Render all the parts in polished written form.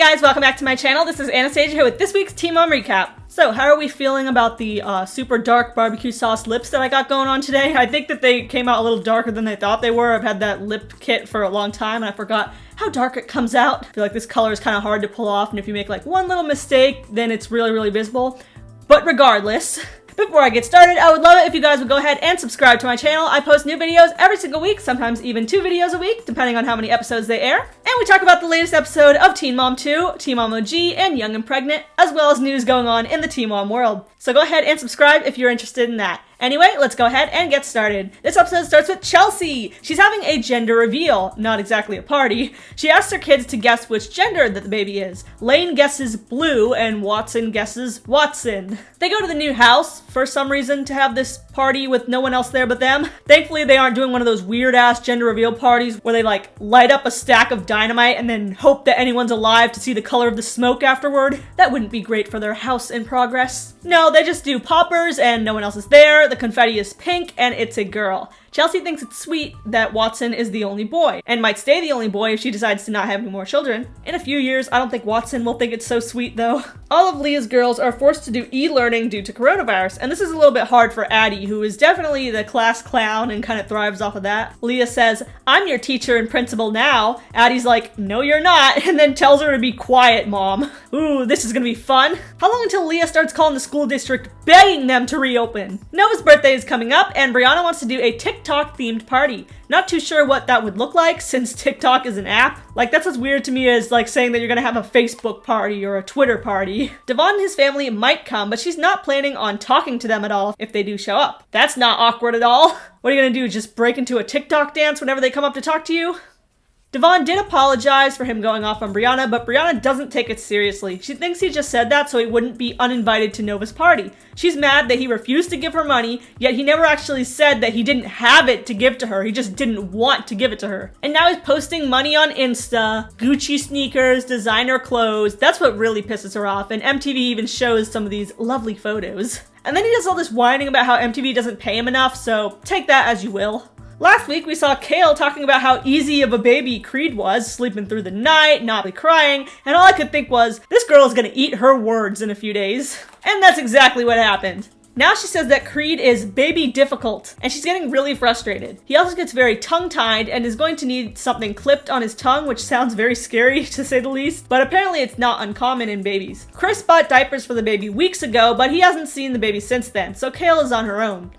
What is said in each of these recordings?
guys, welcome back to my channel. This is Anastasia here with this week's Teen Mom Recap. So, how are we feeling about the super dark barbecue sauce lips that I got going on today? I think that they came out a little darker than they thought they were. I've had that lip kit for a long time and I forgot how dark it comes out. I feel like this color is kind of hard to pull off, and if you make like one little mistake, then it's really visible. But regardless, before I get started, I would love it if you guys would go ahead and subscribe to my channel. I post new videos every single week, sometimes even 2 videos a week, depending on how many episodes they air. And we talk about the latest episode of Teen Mom 2, Teen Mom OG, and Young and Pregnant, as well as news going on in the Teen Mom world. So go ahead and subscribe if you're interested in that. Anyway, let's go ahead and get started. This episode starts with Chelsea. She's having a gender reveal, not exactly a party. She asks her kids to guess which gender that the baby is. Lane guesses Blue and Watson guesses Watson. They go to the new house for some reason to have this party with no one else there but them. Thankfully, they aren't doing one of those weird ass gender reveal parties where they like light up a stack of dynamite and then hope that anyone's alive to see the color of the smoke afterward. That wouldn't be great for their house in progress. No, they just do poppers and no one else is there. The confetti is pink and it's a girl. Chelsea thinks it's sweet that Watson is the only boy, and might stay the only boy if she decides to not have any more children. In a few years, I don't think Watson will think it's so sweet though. All of Leah's girls are forced to do e-learning due to coronavirus, and this is a little bit hard for Addie, who is definitely the class clown and kind of thrives off of that. Leah says, "I'm your teacher and principal now." Addie's like, "No you're not," and then tells her to be quiet, Mom. Ooh, this is gonna be fun. How long until Leah starts calling the school district begging them to reopen? Nova's birthday is coming up, and Brianna wants to do a TikTok themed party. Not too sure what that would look like since TikTok is an app. Like, that's as weird to me as like saying that you're gonna have a Facebook party or a Twitter party. Devon and his family might come, but she's not planning on talking to them at all if they do show up. That's not awkward at all. What are you gonna do, just break into a TikTok dance whenever they come up to talk to you? Devon did apologize for him going off on Brianna, but Brianna doesn't take it seriously. She thinks he just said that so he wouldn't be uninvited to Nova's party. She's mad that he refused to give her money, yet he never actually said that he didn't have it to give to her. He just didn't want to give it to her. And now he's posting money on Insta, Gucci sneakers, designer clothes. That's what really pisses her off, and MTV even shows some of these lovely photos. And then he does all this whining about how MTV doesn't pay him enough, so take that as you will. Last week, we saw Kale talking about how easy of a baby Creed was, sleeping through the night, not really crying, and all I could think was, this girl is gonna eat her words in a few days. And that's exactly what happened. Now she says that Creed is baby difficult, and she's getting really frustrated. He also gets very tongue-tied and is going to need something clipped on his tongue, which sounds very scary to say the least, but apparently it's not uncommon in babies. Chris bought diapers for the baby weeks ago, but he hasn't seen the baby since then, so Kale is on her own.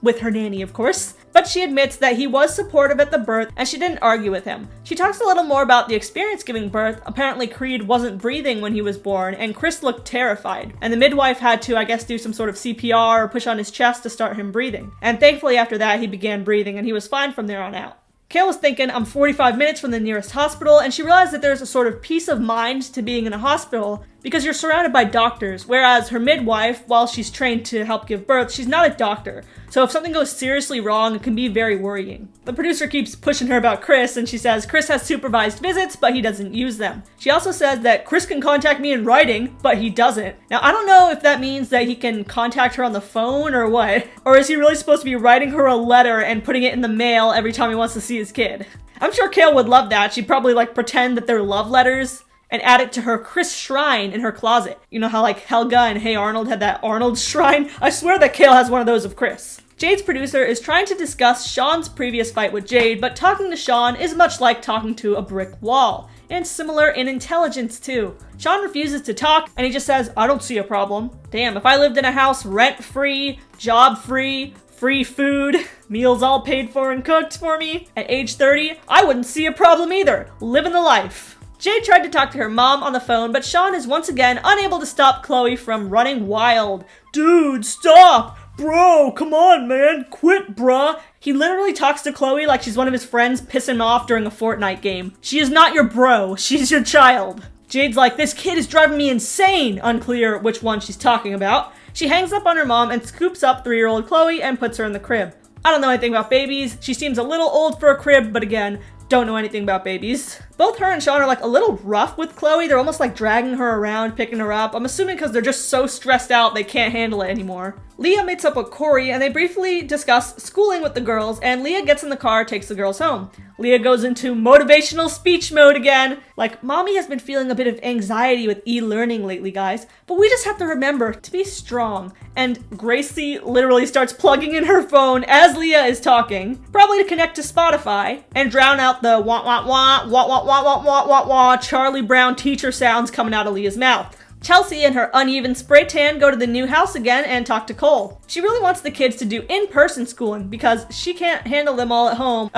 With her nanny, of course. But she admits that he was supportive at the birth and she didn't argue with him. She talks a little more about the experience giving birth. Apparently Creed wasn't breathing when he was born and Chris looked terrified. And the midwife had to, I guess, do some sort of CPR or push on his chest to start him breathing. And thankfully after that he began breathing and he was fine from there on out. Kale was thinking, I'm 45 minutes from the nearest hospital, and she realized that there's a sort of peace of mind to being in a hospital because you're surrounded by doctors, whereas her midwife, while she's trained to help give birth, she's not a doctor. So if something goes seriously wrong, it can be very worrying. The producer keeps pushing her about Chris, and she says Chris has supervised visits, but he doesn't use them. She also says that Chris can contact me in writing, but he doesn't. Now, I don't know if that means that he can contact her on the phone or what. Or is he really supposed to be writing her a letter and putting it in the mail every time he wants to see his kid? I'm sure Kale would love that. She'd probably like pretend that they're love letters and add it to her Chris shrine in her closet. You know how like Helga and Hey Arnold had that Arnold shrine? I swear that Kale has one of those of Chris. Jade's producer is trying to discuss Sean's previous fight with Jade, but talking to Sean is much like talking to a brick wall, and similar in intelligence too. Sean refuses to talk, and he just says, I don't see a problem. Damn, if I lived in a house rent-free, job-free, free food, meals all paid for and cooked for me, at age 30, I wouldn't see a problem either. Living the life. Jade tried to talk to her mom on the phone, but Sean is once again unable to stop Chloe from running wild. Dude, stop! Bro, come on, man. Quit, bruh. He literally talks to Chloe like she's one of his friends pissing him off during a Fortnite game. She is not your bro. She's your child. Jade's like, this kid is driving me insane. Unclear which one she's talking about. She hangs up on her mom and scoops up 3-year-old Chloe and puts her in the crib. I don't know anything about babies. She seems a little old for a crib, but again, don't know anything about babies. Both her and Sean are like a little rough with Chloe. They're almost like dragging her around, picking her up. I'm assuming because they're just so stressed out they can't handle it anymore. Leah meets up with Corey and they briefly discuss schooling with the girls, and Leah gets in the car, takes the girls home. Leah goes into motivational speech mode again. Like, mommy has been feeling a bit of anxiety with e-learning lately, guys, but we just have to remember to be strong. And Gracie literally starts plugging in her phone as Leah is talking, probably to connect to Spotify, and drown out the wah wah wah, wah wah wah wah wah wah wah Charlie Brown teacher sounds coming out of Leah's mouth. Chelsea and her uneven spray tan go to the new house again and talk to Cole. She really wants the kids to do in-person schooling because she can't handle them all at home.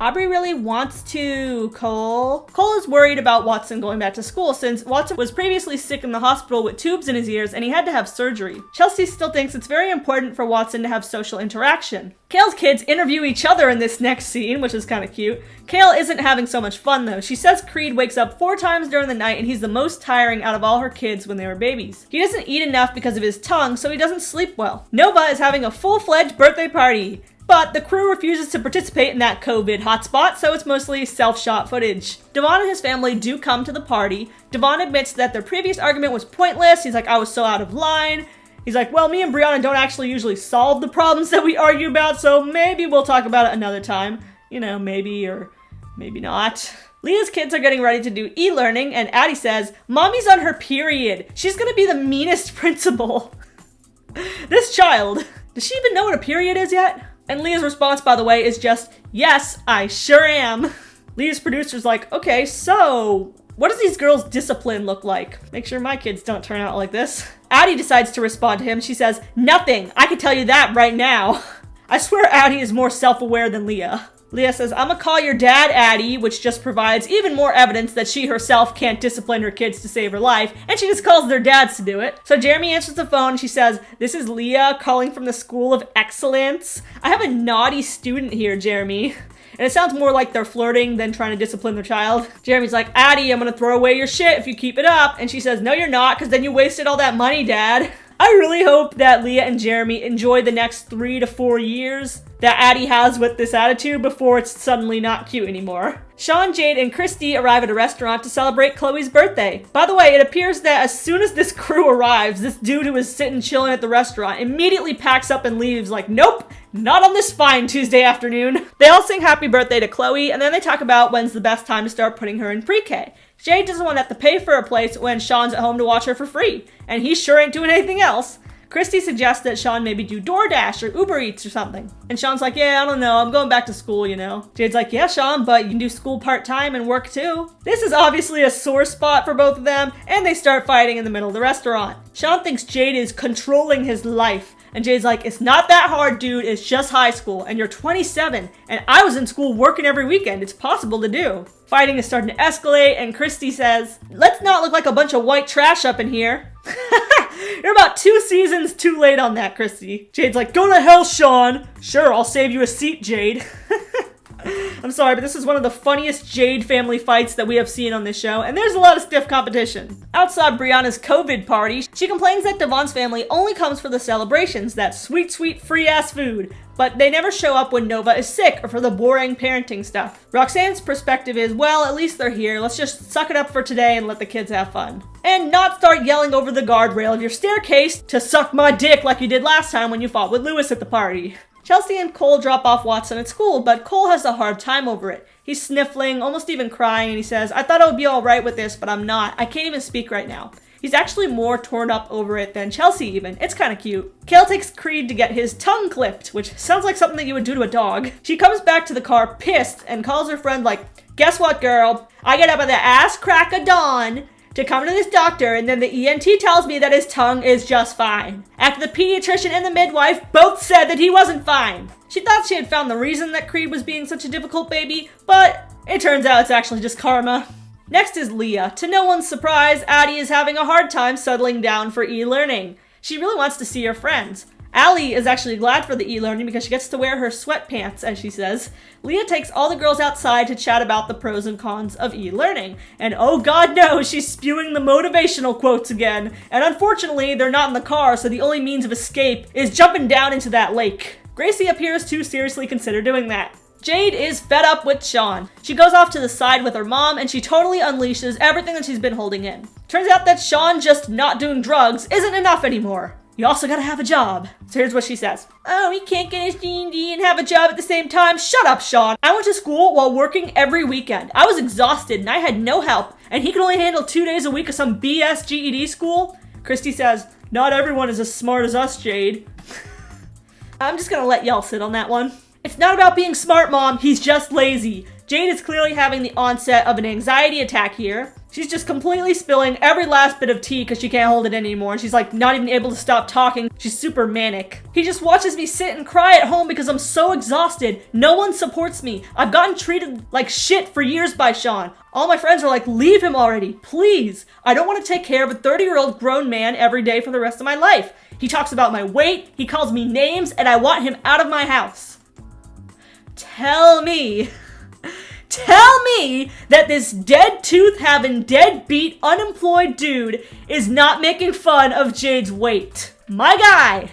Aubrey really wants to, Cole. Cole is worried about Watson going back to school since Watson was previously sick in the hospital with tubes in his ears and he had to have surgery. Chelsea still thinks it's very important for Watson to have social interaction. Kale's kids interview each other in this next scene, which is kind of cute. Kale isn't having so much fun though. She says Creed wakes up 4 times during the night and he's the most tiring out of all her kids when they were babies. He doesn't eat enough because of his tongue, so he doesn't sleep well. Nova is having a full-fledged birthday party. But the crew refuses to participate in that COVID hotspot, so it's mostly self-shot footage. Devon and his family do come to the party. Devon admits that their previous argument was pointless. He's like, I was so out of line. He's like, well, me and Brianna don't actually usually solve the problems that we argue about, so maybe we'll talk about it another time. You know, maybe or maybe not. Leah's kids are getting ready to do e-learning, and Addie says, Mommy's on her period. She's gonna be the meanest principal. This child, does she even know what a period is yet? And Leah's response, by the way, is just, yes, I sure am. Leah's producer's like, okay, so what does these girls' discipline look like? Make sure my kids don't turn out like this. Addie decides to respond to him. She says, nothing. I can tell you that right now. I swear Addie is more self-aware than Leah. Leah says, I'm gonna call your dad Addie, which just provides even more evidence that she herself can't discipline her kids to save her life, and she just calls their dads to do it. So Jeremy answers the phone, she says, this is Leah calling from the School of Excellence. I have a naughty student here, Jeremy. And it sounds more like they're flirting than trying to discipline their child. Jeremy's like, Addie, I'm gonna throw away your shit if you keep it up. And she says, no, you're not, because then you wasted all that money, Dad. I really hope that Leah and Jeremy enjoy the next 3 to 4 years that Addie has with this attitude before it's suddenly not cute anymore. Sean, Jade, and Christy arrive at a restaurant to celebrate Chloe's birthday. By the way, it appears that as soon as this crew arrives, this dude who was sitting chilling at the restaurant immediately packs up and leaves like, nope, not on this fine Tuesday afternoon. They all sing happy birthday to Chloe, and then they talk about when's the best time to start putting her in pre-K. Jade doesn't want to have to pay for a place when Sean's at home to watch her for free, and he sure ain't doing anything else. Christy suggests that Sean maybe do DoorDash or Uber Eats or something. And Sean's like, yeah, I don't know, I'm going back to school, you know. Jade's like, yeah, Sean, but you can do school part-time and work too. This is obviously a sore spot for both of them, and they start fighting in the middle of the restaurant. Sean thinks Jade is controlling his life. And Jade's like, it's not that hard, dude. It's just high school. And you're 27. And I was in school working every weekend. It's possible to do. Fighting is starting to escalate. And Christy says, let's not look like a bunch of white trash up in here. You're about 2 seasons too late on that, Christy. Jade's like, go to hell, Sean. Sure, I'll save you a seat, Jade. I'm sorry, but this is one of the funniest Jade family fights that we have seen on this show, and there's a lot of stiff competition. Outside Brianna's COVID party, she complains that Devon's family only comes for the celebrations, that sweet, sweet, free-ass food, but they never show up when Nova is sick or for the boring parenting stuff. Roxanne's perspective is, well, at least they're here. Let's just suck it up for today and let the kids have fun. And not start yelling over the guardrail of your staircase to suck my dick like you did last time when you fought with Lewis at the party. Chelsea and Cole drop off Watson at school, but Cole has a hard time over it. He's sniffling, almost even crying, and he says, I thought I would be alright with this, but I'm not. I can't even speak right now. He's actually more torn up over it than Chelsea even. It's kind of cute. Kale takes Creed to get his tongue clipped, which sounds like something that you would do to a dog. She comes back to the car pissed and calls her friend like, guess what, girl? I get up at the ass crack of dawn to come to this doctor, and then the ENT tells me that his tongue is just fine. After the pediatrician and the midwife both said that he wasn't fine. She thought she had found the reason that Creed was being such a difficult baby, but it turns out it's actually just karma. Next is Leah. To no one's surprise, Addie is having a hard time settling down for e-learning. She really wants to see her friends. Allie is actually glad for the e-learning because she gets to wear her sweatpants, as she says. Leah takes all the girls outside to chat about the pros and cons of e-learning. And oh god no, she's spewing the motivational quotes again. And unfortunately, they're not in the car, so the only means of escape is jumping down into that lake. Gracie appears to seriously consider doing that. Jade is fed up with Sean. She goes off to the side with her mom and she totally unleashes everything that she's been holding in. Turns out that Sean just not doing drugs isn't enough anymore. You also gotta have a job. So here's what she says. Oh, he can't get his GED and have a job at the same time. Shut up, Sean. I went to school while working every weekend. I was exhausted and I had no help. And he could only handle 2 days a week of some BS GED school? Christy says, not everyone is as smart as us, Jade. I'm just gonna let y'all sit on that one. It's not about being smart, Mom. He's just lazy. Jade is clearly having the onset of an anxiety attack here. She's just completely spilling every last bit of tea because she can't hold it anymore. And she's like not even able to stop talking. She's super manic. He just watches me sit and cry at home because I'm so exhausted. No one supports me. I've gotten treated like shit for years by Sean. All my friends are like, leave him already, please. I don't want to take care of a 30-year-old grown man every day for the rest of my life. He talks about my weight, he calls me names, and I want him out of my house. Tell me that this dead tooth having deadbeat unemployed dude is not making fun of Jade's weight. My guy,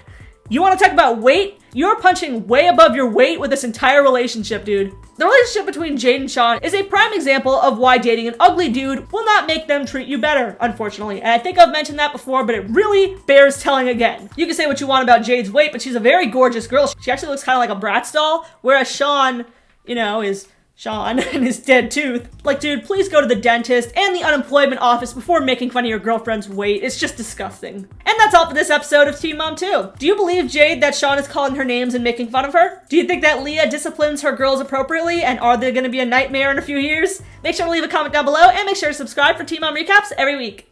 you want to talk about weight? You're punching way above your weight with this entire relationship, dude. The relationship between Jade and Sean is a prime example of why dating an ugly dude will not make them treat you better, unfortunately. And I think I've mentioned that before, but it really bears telling again. You can say what you want about Jade's weight, but she's a very gorgeous girl. She actually looks kind of like a Bratz doll, whereas Sean, is Sean and his dead tooth. Like, dude, please go to the dentist and the unemployment office before making fun of your girlfriend's weight. It's just disgusting. And that's all for this episode of Teen Mom 2. Do you believe, Jade, that Sean is calling her names and making fun of her? Do you think that Leah disciplines her girls appropriately? And are they going to be a nightmare in a few years? Make sure to leave a comment down below and make sure to subscribe for Teen Mom recaps every week.